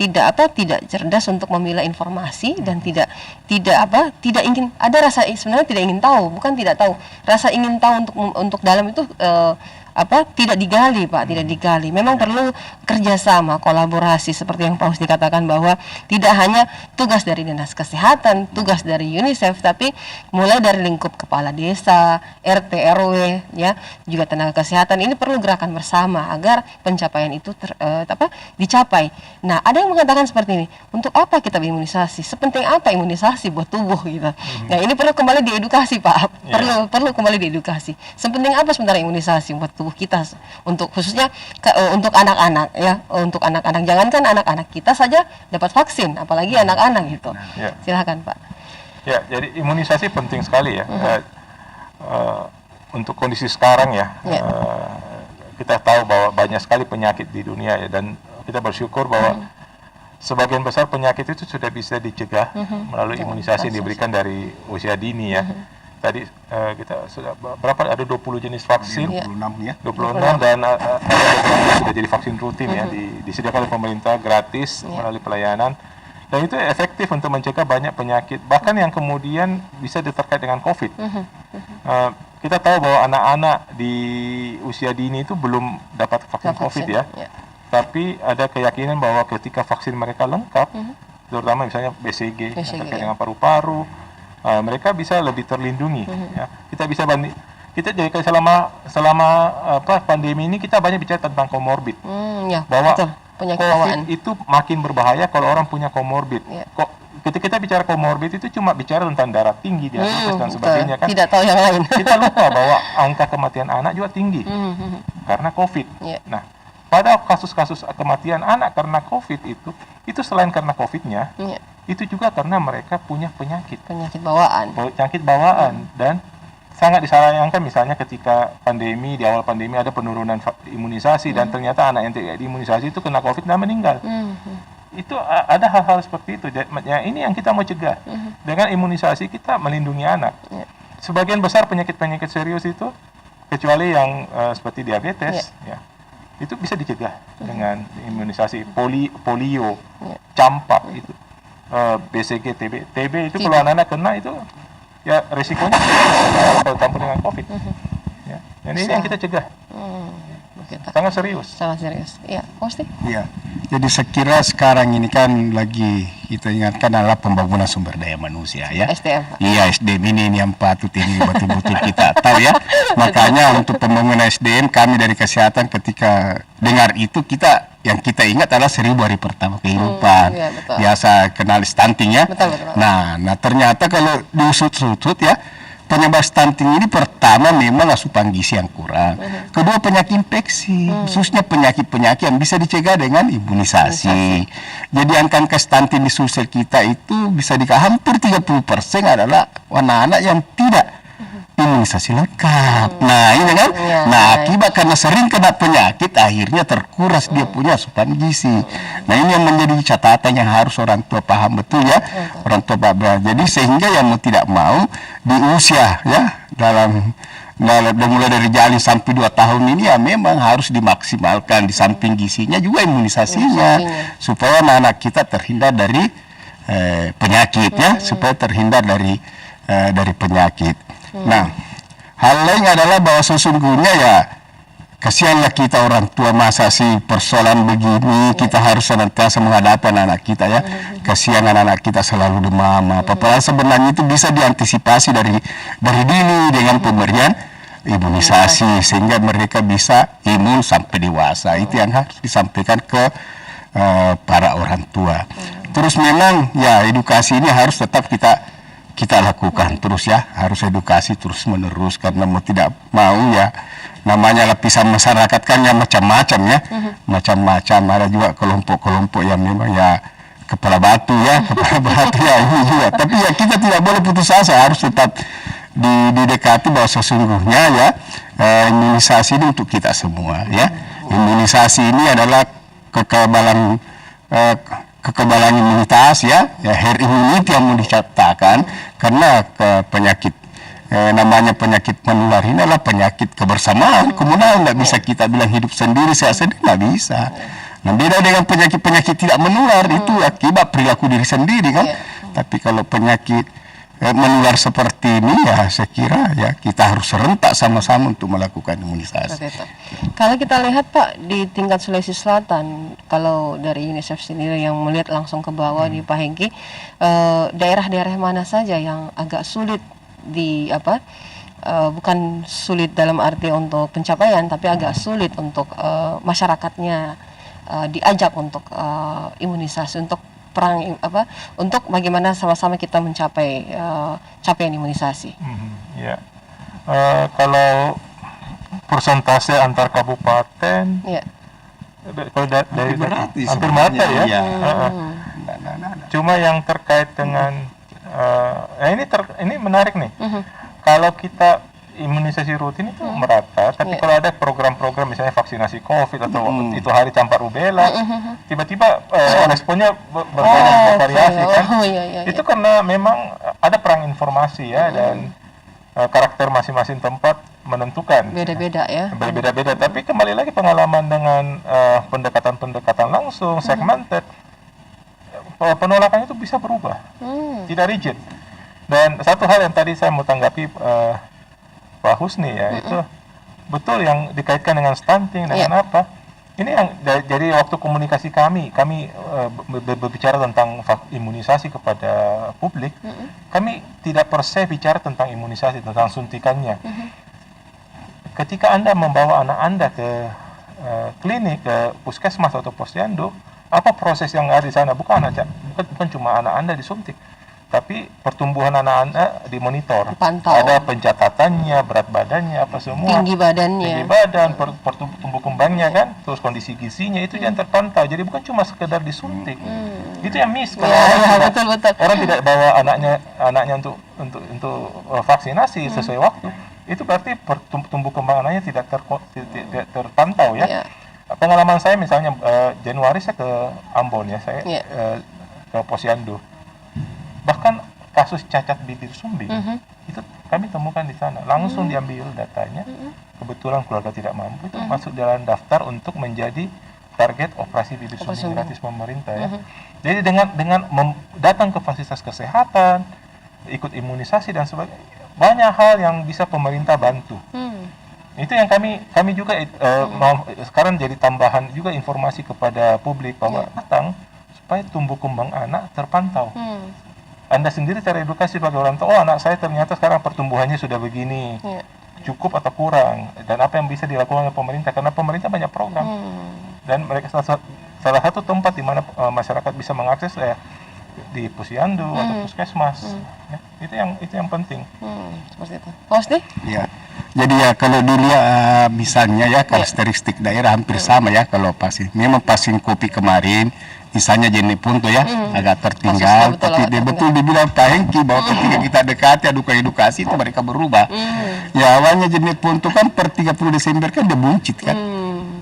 cerdas untuk memilah informasi dan tidak ingin, ada rasa sebenarnya tidak ingin tahu, bukan tidak tahu, rasa ingin tahu untuk dalam itu tidak digali, Pak, tidak digali. Memang perlu kerjasama, kolaborasi seperti yang Pak Husni katakan, bahwa tidak hanya tugas dari Dinas Kesehatan, tugas dari UNICEF, tapi mulai dari lingkup kepala desa, RT RW, ya, juga tenaga kesehatan. Ini perlu gerakan bersama agar pencapaian itu dicapai. Nah, ada yang mengatakan seperti ini, untuk apa kita berimunisasi? Sepenting apa imunisasi buat tubuh gitu. Nah, ini perlu kembali diedukasi, Pak. Perlu kembali diedukasi. Sepenting apa sebenarnya imunisasi buat tubuh kita, untuk khususnya untuk anak-anak, ya, untuk anak-anak. Jangankan anak-anak, kita saja dapat vaksin, apalagi anak-anak gitu. Silakan, Pak. Ya, jadi imunisasi penting sekali ya. Untuk kondisi sekarang ya, kita tahu bahwa banyak sekali penyakit di dunia ya, dan kita bersyukur bahwa sebagian besar penyakit itu sudah bisa dicegah melalui imunisasi yang diberikan dari usia dini ya. Tadi kita sudah berapa, ada 20 jenis vaksin, 26 ya. 26, dan ada yang sudah jadi vaksin rutin ya, disediakan oleh pemerintah gratis melalui pelayanan, dan itu efektif untuk mencegah banyak penyakit, bahkan yang kemudian bisa terkait dengan COVID. Kita tahu bahwa anak-anak di usia dini itu belum dapat vaksin COVID ya. Tapi ada keyakinan bahwa ketika vaksin mereka lengkap, terutama misalnya BCG yang terkait dengan paru-paru, mereka bisa lebih terlindungi. Ya. Kita jadi selama pandemi ini kita banyak bicara tentang komorbid, bahwa penyakit COVID bawaan itu makin berbahaya kalau orang punya komorbid. Ketika kita bicara komorbid itu cuma bicara tentang darah tinggi, diabetes dan sebagainya kan. Tidak tahu yang lain. Kita lupa bahwa angka kematian anak juga tinggi karena COVID. Nah, pada kasus-kasus kematian anak karena COVID itu selain karena COVID-nya, itu juga karena mereka punya penyakit bawaan, dan sangat disayangkan misalnya ketika di awal pandemi ada penurunan imunisasi, dan ternyata anak yang tidak diimunisasi itu kena COVID dan meninggal. Itu ada hal-hal seperti itu. Ya, ini yang kita mau cegah. Dengan imunisasi kita melindungi anak. Sebagian besar penyakit-penyakit serius itu, kecuali yang seperti diabetes, ya, itu bisa dicegah dengan imunisasi. Polio, campak itu, BCG, TB itu kalau anak-anak kena itu ya resikonya kalau campur dengan COVID. Ya. Dan ini yang kita cegah. Sangat serius. Iya, pasti. Iya. Jadi sekira sekarang ini kan lagi kita ingatkan adalah pembangunan sumber daya manusia ya. SDM. Iya, SDM ini yang patut ini betul-betul kita tahu ya. Makanya untuk pembangunan SDM kami dari kesehatan ketika dengar itu yang kita ingat adalah 1000 hari pertama kehidupan. Biasa kenal stunting ya. Betul. Nah ternyata kalau diusut-usut ya, penyebab stunting ini pertama memang asupan gizi yang kurang, kedua penyakit infeksi, khususnya penyakit-penyakit yang bisa dicegah dengan imunisasi. Jadi angka stunting di sosial kita itu bisa hampir 30% adalah anak-anak yang tidak imunisasi lengkap. Nah ini kan, akibat karena sering kena penyakit akhirnya terkuras dia punya asupan gizi. Nah ini yang menjadi catatan yang harus orang tua paham betul ya, orang tua paham. Jadi sehingga yang mau tidak mau di usia ya dalam mulai dari jalin sampai 2 tahun ini ya memang harus dimaksimalkan, di samping gizinya juga imunisasinya supaya anak-anak kita terhindar dari penyakit ya, supaya terhindar dari penyakit. Nah, hal lain adalah bahwa sesungguhnya ya kasihanlah kita orang tua, masa sih persoalan begini kita harus senantiasa menghadapi anak-anak kita ya. Kasihan anak-anak kita selalu demam padahal sebenarnya itu bisa diantisipasi dari dini dengan pemberian imunisasi sehingga mereka bisa imun sampai dewasa. Itu yang harus disampaikan ke para orang tua. Terus memang ya edukasi ini harus tetap kita lakukan terus ya, harus edukasi terus menerus karena mau tidak mau ya namanya lapisan masyarakat kan ya macam-macam ya, macam-macam. Ada juga kelompok-kelompok yang memang ya kepala batu ya ini juga. Tapi ya kita tidak boleh putus asa, harus tetap didekati bahwa sesungguhnya ya imunisasi ini untuk kita semua ya. Imunisasi ini adalah kekebalan imunitas ya herd immunity yang mau diciptakan karena penyakit namanya penyakit menular ini adalah penyakit kebersamaan komunal. Nggak bisa kita bilang hidup sendiri sehat sendiri, nggak bisa. Nah beda dengan penyakit tidak menular itu akibat perilaku diri sendiri kan. Tapi kalau penyakit menular seperti ini, ya saya kira ya kita harus serentak sama-sama untuk melakukan imunisasi. Seperti itu. Kalau kita lihat Pak di tingkat Sulawesi Selatan, kalau dari UNICEF sendiri yang melihat langsung ke bawah di Pak Hengki, daerah-daerah mana saja yang agak sulit bukan sulit dalam arti untuk pencapaian, tapi agak sulit untuk masyarakatnya diajak untuk imunisasi, untuk untuk bagaimana sama-sama kita mencapai capaian imunisasi. Ya, kalau persentase antar kabupaten, Ya. kalau dari Berarti hampir merata ya. ya. Cuma yang terkait dengan ini menarik nih. Kalau kita imunisasi rutin itu merata, tapi kalau ada program-program misalnya vaksinasi COVID atau itu hari campak rubella, tiba-tiba responnya bervariasi kan. Itu karena memang ada perang informasi ya, dan karakter masing-masing tempat menentukan. Beda-beda ya. Berbeda-beda, tapi kembali lagi pengalaman dengan pendekatan-pendekatan langsung, segmented, penolakan itu bisa berubah, tidak rigid. Dan satu hal yang tadi saya mau tanggapi Pak Husni ya, itu betul yang dikaitkan dengan stunting, dengan apa. Ini yang jadi waktu komunikasi kami berbicara tentang imunisasi kepada publik, kami tidak per se bicara tentang imunisasi, tentang suntikannya. Ketika Anda membawa anak Anda ke klinik, ke puskesmas atau posyandu, apa proses yang ada di sana? Bukan cuma anak Anda disuntik, tapi pertumbuhan anak-anak dimonitor. Pantau. Ada pencatatannya, berat badannya, apa semua. Tinggi badannya. Tinggi badan, tumbuh kembangnya kan, terus kondisi gizinya itu yang terpantau. Jadi bukan cuma sekedar disuntik. Itu yang miss. Kalau Betul. orang tidak bawa anaknya untuk vaksinasi sesuai waktu, itu berarti tumbuh kembang anaknya tidak terpantau ya. Pengalaman saya misalnya Januari saya ke Ambon ya, saya ke Posyandu. Bahkan kasus cacat bibir sumbing itu kami temukan di sana, langsung diambil datanya. Kebetulan keluarga tidak mampu, itu masuk dalam daftar untuk menjadi target operasi bibir sumbing gratis pemerintah ya. Jadi dengan datang ke fasilitas kesehatan, ikut imunisasi dan sebagainya, banyak hal yang bisa pemerintah bantu. Itu yang kami juga mau sekarang jadi tambahan juga informasi kepada publik bahwa datang supaya tumbuh kembang anak terpantau. Anda sendiri cara edukasi bagi orang tua, anak saya ternyata sekarang pertumbuhannya sudah begini, cukup atau kurang, dan apa yang bisa dilakukan oleh pemerintah, karena pemerintah banyak program, dan mereka salah satu tempat di mana masyarakat bisa mengakses di posyandu atau puskesmas, ya, itu yang penting. Seperti itu. Pasti? Ya. Jadi ya kalau dilihat misalnya ya karakteristik daerah hampir sama ya, kalau memang vaksin kopi kemarin misalnya jenis punto ya agak tertinggal, tapi betul dibilang Pak Hengki bahwa ketika kita dekati adukan edukasi itu mereka berubah. Ya awalnya jenis punto kan per 30 Desember kan dia buncit kan,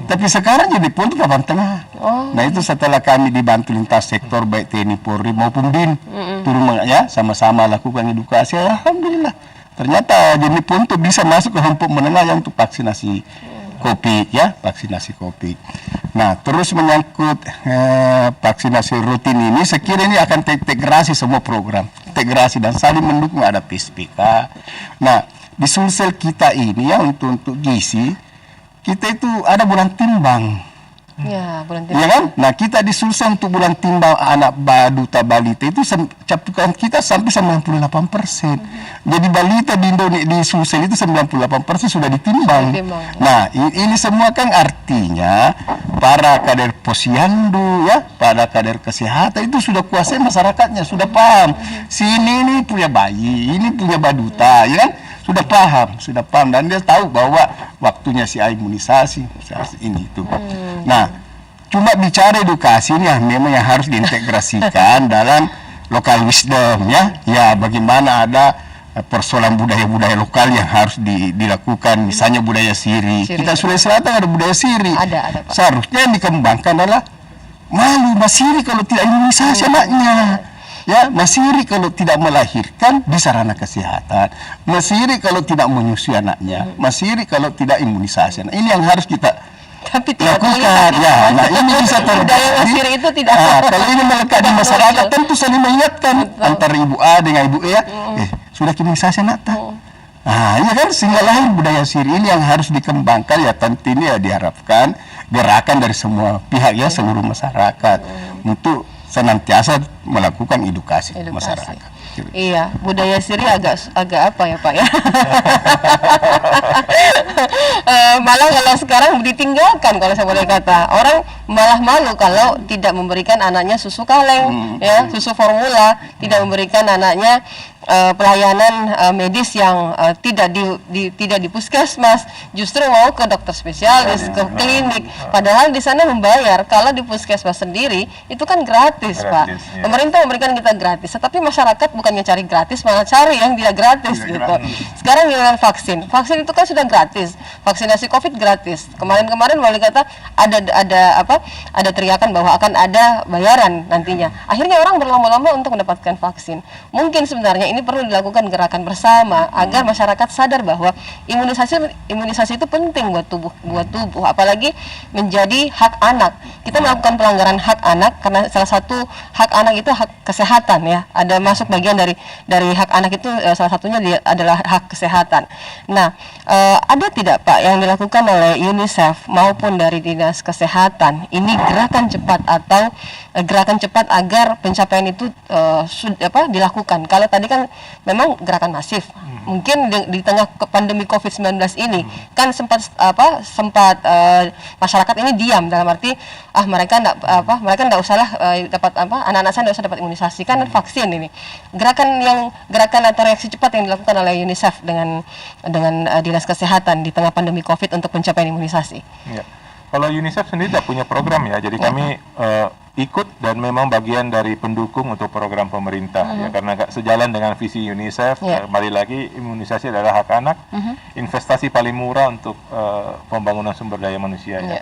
tapi sekarang jenis punto papan tengah. Nah itu setelah kami dibantu lintas sektor baik TNI Polri maupun BIN turun ya sama-sama lakukan edukasi, alhamdulillah ternyata jenis punto bisa masuk ke kelompok menengah yang untuk vaksinasi COVID ya, vaksinasi COVID. Nah, terus menyangkut vaksinasi rutin ini, sekiranya ini akan terintegrasi semua program, integrasi dan saling mendukung, ada PSPK. Nah, di Sulsel kita ini ya untuk gizi, kita itu ada bulan timbang. Ya, bulan timbang. Ya kan? Nah, kita di Sulsel untuk bulan timbang anak baduta balita itu captukan kita sampai 98%. Jadi balita di Indonesia di Sulsel itu 98% sudah ditimbang. Nah, ini semua kan artinya para kader posyandu ya, para kader kesehatan itu sudah kuasai masyarakatnya, sudah paham. Sini ini punya bayi, ini punya baduta, ya kan? Sudah paham dan dia tahu bahwa waktunya si imunisasi ini itu. Nah, cuma bicara edukasi ini memang yang harus diintegrasikan dalam local wisdom ya. Ya bagaimana ada persoalan budaya-budaya lokal yang harus dilakukan, misalnya budaya siri. Kita Sulawesi Selatan ada budaya siri. Ada, Pak. Seharusnya yang dikembangkan adalah malu Mas Siri kalau tidak imunisasi anaknya. Ya, Mas Siri kalau tidak melahirkan di sarana kesehatan, Mas Siri kalau tidak menyusui anaknya, Mas Siri kalau tidak imunisasi. Nah, ini yang harus kita tapi tidak lakukan. Ya, nah ini bisa budaya Mesir itu tidak. Kalau ini melekat di masyarakat, tentu saling mengingatkan antara ibu A dengan ibu E ya. Sudah imunisasi anak tak? Nah, iya kan, sehingga lahir budaya siri ini yang harus dikembangkan ya, tentu ini ya diharapkan gerakan dari semua pihak ya, seluruh masyarakat untuk senantiasa melakukan edukasi. Masyarakat. Iya, budaya siri agak apa ya Pak ya? Malah kalau sekarang ditinggalkan, kalau saya boleh kata, orang malah malu kalau tidak memberikan anaknya susu kaleng, ya, susu formula, tidak memberikan anaknya pelayanan medis yang tidak di puskesmas, justru mau ke dokter spesialis, ke klinik. Padahal di sana membayar. Kalau di puskesmas sendiri itu kan gratis, Pak. Ya. Pemerintah memberikan kita gratis, tetapi masyarakat bukannya cari gratis, malah cari yang tidak gratis gitu. Sekarang dengan vaksin itu kan sudah gratis, vaksinasi COVID gratis. Kemarin wali kata ada teriakan bahwa akan ada bayaran nantinya. Akhirnya orang berlomba-lomba untuk mendapatkan vaksin. Mungkin sebenarnya ini perlu dilakukan gerakan bersama agar masyarakat sadar bahwa imunisasi itu penting buat tubuh, apalagi menjadi hak anak. Kita melakukan pelanggaran hak anak karena salah satu hak anak itu hak kesehatan ya. Ada masuk bagian dari hak anak itu salah satunya adalah hak kesehatan. Nah, ada tidak Pak yang dilakukan oleh UNICEF maupun dari Dinas Kesehatan ini gerakan cepat atau gerakan cepat agar pencapaian itu dilakukan? Kalau tadi kan memang gerakan masif. Mungkin di tengah pandemi COVID-19 ini kan sempat masyarakat ini diam, dalam arti mereka enggak usahlah dapat anak-anak saya enggak usah dapat imunisasi kan vaksin ini. Gerakan atau reaksi cepat yang dilakukan oleh UNICEF dengan Dinas Kesehatan di tengah pandemi COVID untuk pencapaian imunisasi. Ya. Kalau UNICEF sendiri tidak punya program ya, jadi kami ikut dan memang bagian dari pendukung untuk program pemerintah ya, karena sejalan dengan visi UNICEF. Kembali lagi, imunisasi adalah hak anak, investasi paling murah untuk pembangunan sumber daya manusia ya.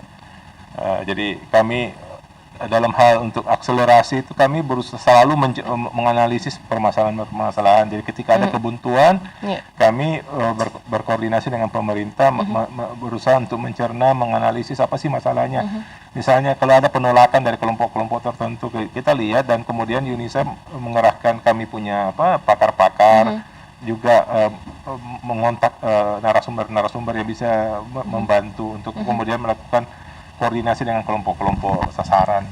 Jadi kami dalam hal untuk akselerasi itu kami berusaha selalu menganalisis permasalahan-permasalahan. Jadi ketika ada kebuntuan, kami berkoordinasi dengan pemerintah, berusaha untuk mencerna, menganalisis apa sih masalahnya. Misalnya kalau ada penolakan dari kelompok-kelompok tertentu, kita lihat, dan kemudian UNICEF mengerahkan kami punya pakar-pakar, juga mengontak narasumber-narasumber yang bisa membantu untuk kemudian melakukan koordinasi dengan kelompok-kelompok sasaran.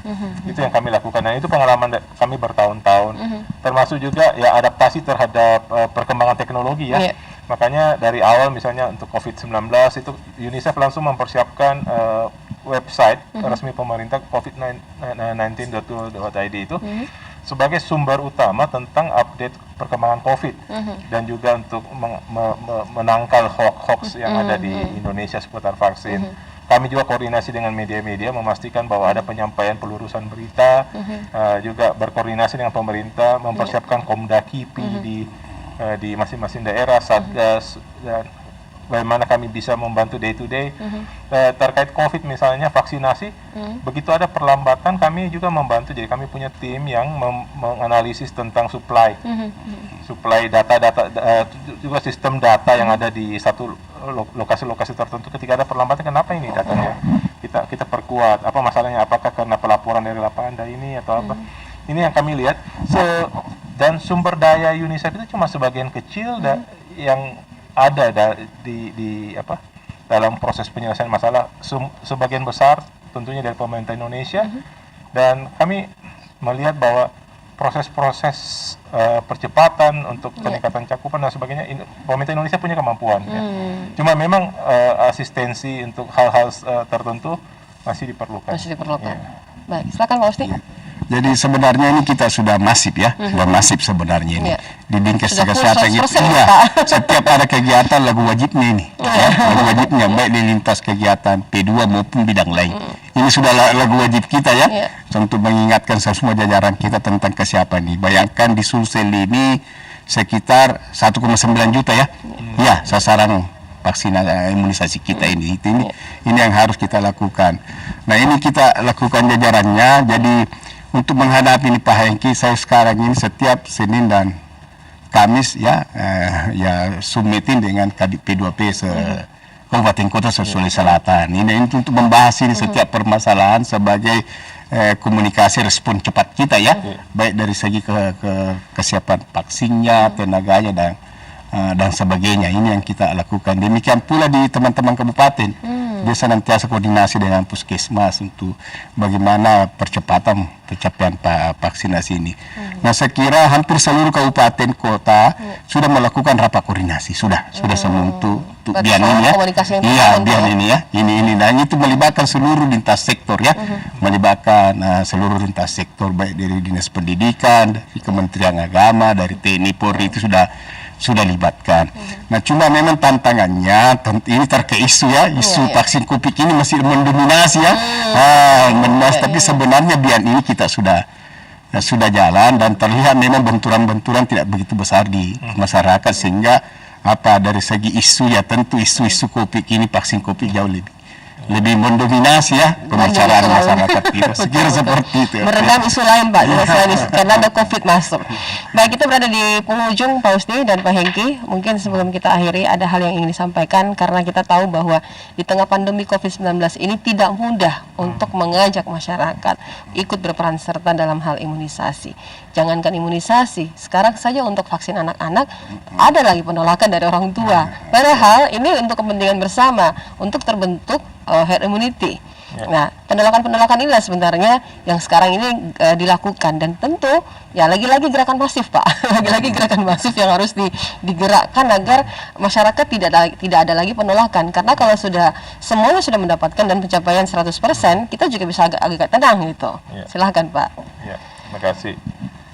Itu yang kami lakukan. Nah, itu pengalaman kami bertahun-tahun. Termasuk juga ya adaptasi terhadap perkembangan teknologi ya. Makanya dari awal misalnya untuk COVID-19 itu UNICEF langsung mempersiapkan website resmi pemerintah covid19.go.id itu sebagai sumber utama tentang update perkembangan COVID dan juga untuk menangkal hoax yang ada di Indonesia seputar vaksin. Kami juga koordinasi dengan media-media memastikan bahwa ada penyampaian pelurusan berita, juga berkoordinasi dengan pemerintah, mempersiapkan Komdaki di masing-masing daerah, Satgas, dan bagaimana kami bisa membantu day to day. Terkait COVID misalnya vaksinasi, begitu ada perlambatan kami juga membantu. Jadi kami punya tim yang menganalisis tentang supply data-data, juga sistem data yang ada di satu lokasi-lokasi tertentu. Ketika ada perlambatan, kenapa ini datanya kita perkuat, apa masalahnya, apakah karena pelaporan dari lapangan ini atau apa. Ini yang kami lihat. Dan sumber daya UNICEF itu cuma sebagian kecil yang ada dalam proses penyelesaian masalah. Sebagian besar tentunya dari pemerintah Indonesia, dan kami melihat bahwa proses-proses percepatan untuk peningkatan cakupan dan sebagainya, pemerintah Indonesia punya kemampuan ya. Cuma memang asistensi untuk hal-hal tertentu masih diperlukan. Ya. Baik, silakan Pak Usti. Jadi sebenarnya ini kita sudah masif ya, sudah masif sebenarnya ini. Di Dinkes Kesehatan gitu. Iya, setiap ada kegiatan lagu wajibnya ini. Lagu wajibnya baik di lintas kegiatan P2 maupun bidang lain. Ini sudah lagu wajib kita ya, untuk mengingatkan semua jajaran kita tentang kesiapan ini. Bayangkan di Sulsel ini sekitar 1,9 juta ya. Ya, sasaran vaksinasi imunisasi kita ini yang harus kita lakukan. Nah, ini kita lakukan jajarannya. Jadi untuk menghadapi ini Pak Hengki, saya sekarang ini setiap Senin dan Kamis ya submitin dengan Kadip P2P Kabupaten Kota Sulawesi Selatan. Ini untuk membahas ini setiap permasalahan sebagai komunikasi respon cepat kita ya, baik dari segi kesiapan vaksinnya, tenaganya dan sebagainya. Ini yang kita lakukan. Demikian pula di teman-teman kabupaten. Dia senantiasa koordinasi dengan puskesmas untuk bagaimana percepatan pencapaian vaksinasi ini. Nah, saya kira hampir seluruh kabupaten kota sudah melakukan rapat koordinasi, sudah semua untuk biar ini ya. Iya, biar ini ya. Ini dan itu melibatkan seluruh lintas sektor ya. Melibatkan seluruh lintas sektor baik dari Dinas Pendidikan, dari Kementerian Agama, dari TNI Polri itu sudah libatkan. Nah, cuma memang tantangannya ini terkait isu ya, isu vaksin Covid ini masih mendominasi ya. Mendominasi, tapi sebenarnya biar ini kita sudah jalan dan terlihat memang benturan-benturan tidak begitu besar di masyarakat, sehingga dari segi isu ya tentu isu-isu Covid ini, vaksin Covid jauh lebih mendominasi ya pembicaraan masyarakat kita. Sekira seperti itu. Meredam isu lain Pak, karena ada Covid masuk. Baik, kita berada di penghujung Pak Usni dan Pak Hengki. Mungkin sebelum kita akhiri ada hal yang ingin disampaikan, karena kita tahu bahwa di tengah pandemi Covid-19 ini tidak mudah untuk mengajak masyarakat ikut berperan serta dalam hal imunisasi. Jangankan imunisasi, sekarang saja untuk vaksin anak-anak ada lagi penolakan dari orang tua. Padahal ini untuk kepentingan bersama, untuk terbentuk herd immunity. Nah, penolakan-penolakan inilah sebenarnya yang sekarang ini dilakukan, dan tentu ya lagi-lagi gerakan masif Pak, lagi-lagi gerakan masif yang harus digerakkan agar masyarakat tidak ada lagi penolakan, karena kalau semuanya sudah mendapatkan dan pencapaian 100%, kita juga bisa agak tenang gitu. Silahkan Pak. Ya, terima kasih.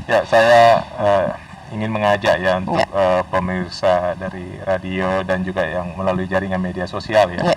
Ya, saya ingin mengajak ya untuk pemirsa dari radio dan juga yang melalui jaringan media sosial ya.